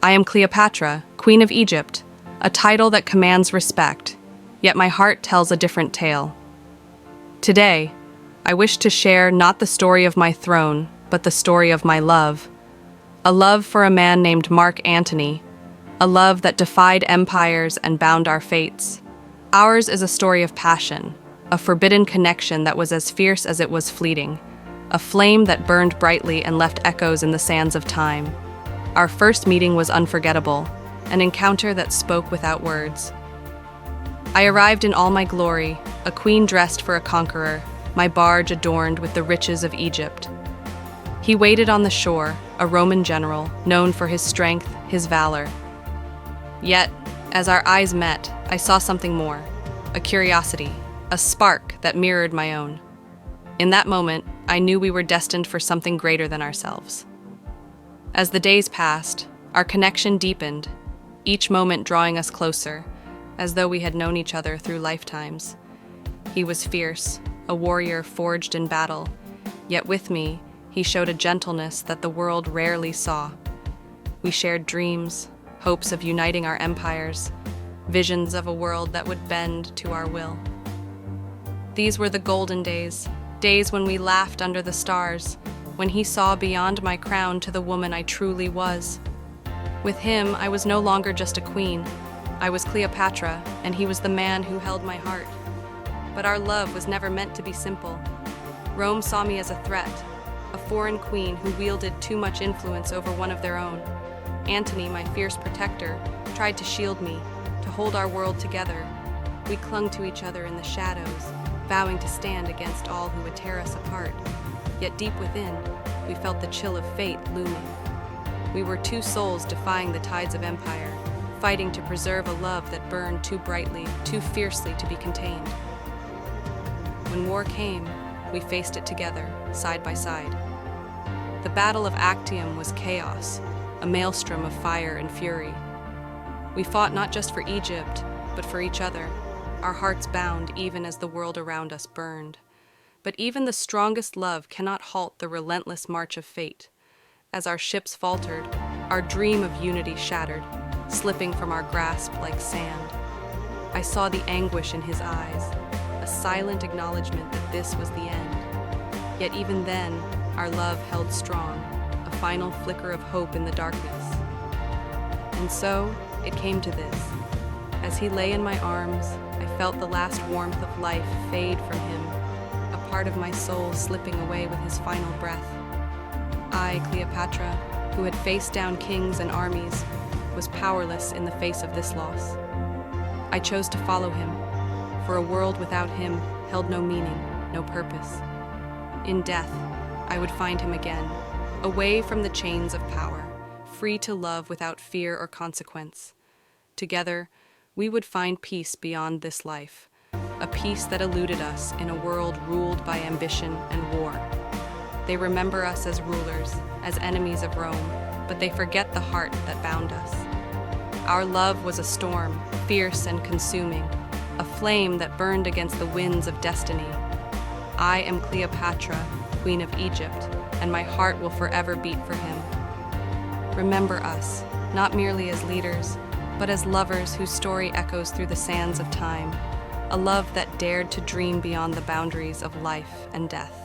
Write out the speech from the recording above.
I am Cleopatra, Queen of Egypt, a title that commands respect, yet my heart tells a different tale. Today, I wish to share not the story of my throne, but the story of my love. A love for a man named Mark Antony, a love that defied empires and bound our fates. Ours is a story of passion, a forbidden connection that was as fierce as it was fleeting, a flame that burned brightly and left echoes in the sands of time. Our first meeting was unforgettable, an encounter that spoke without words. I arrived in all my glory, a queen dressed for a conqueror, my barge adorned with the riches of Egypt. He waited on the shore, a Roman general, known for his strength, his valor. Yet, as our eyes met, I saw something more, a curiosity, a spark that mirrored my own. In that moment, I knew we were destined for something greater than ourselves. As the days passed, our connection deepened, each moment drawing us closer, as though we had known each other through lifetimes. He was fierce, a warrior forged in battle, yet with me, he showed a gentleness that the world rarely saw. We shared dreams, hopes of uniting our empires, visions of a world that would bend to our will. These were the golden days, days when we laughed under the stars, when he saw beyond my crown to the woman I truly was. With him, I was no longer just a queen. I was Cleopatra, and he was the man who held my heart. But our love was never meant to be simple. Rome saw me as a threat, a foreign queen who wielded too much influence over one of their own. Antony, my fierce protector, tried to shield me, to hold our world together. We clung to each other in the shadows, vowing to stand against all who would tear us apart. Yet deep within, we felt the chill of fate looming. We were two souls defying the tides of empire, fighting to preserve a love that burned too brightly, too fiercely to be contained. When war came, we faced it together, side by side. The Battle of Actium was chaos, a maelstrom of fire and fury. We fought not just for Egypt, but for each other, our hearts bound even as the world around us burned. But even the strongest love cannot halt the relentless march of fate. As our ships faltered, our dream of unity shattered, slipping from our grasp like sand. I saw the anguish in his eyes, a silent acknowledgement that this was the end. Yet even then, our love held strong, a final flicker of hope in the darkness. And so, it came to this. As he lay in my arms, I felt the last warmth of life fade from him, a part of my soul slipping away with his final breath. I, Cleopatra, who had faced down kings and armies, was powerless in the face of this loss. I chose to follow him, for a world without him held no meaning, no purpose. In death, I would find him again, away from the chains of power, free to love without fear or consequence. Together, we would find peace beyond this life, a peace that eluded us in a world ruled by ambition and war. They remember us as rulers, as enemies of Rome, but they forget the heart that bound us. Our love was a storm, fierce and consuming, a flame that burned against the winds of destiny. I am Cleopatra, Queen of Egypt, and my heart will forever beat for him. Remember us, not merely as leaders, but as lovers whose story echoes through the sands of time, a love that dared to dream beyond the boundaries of life and death.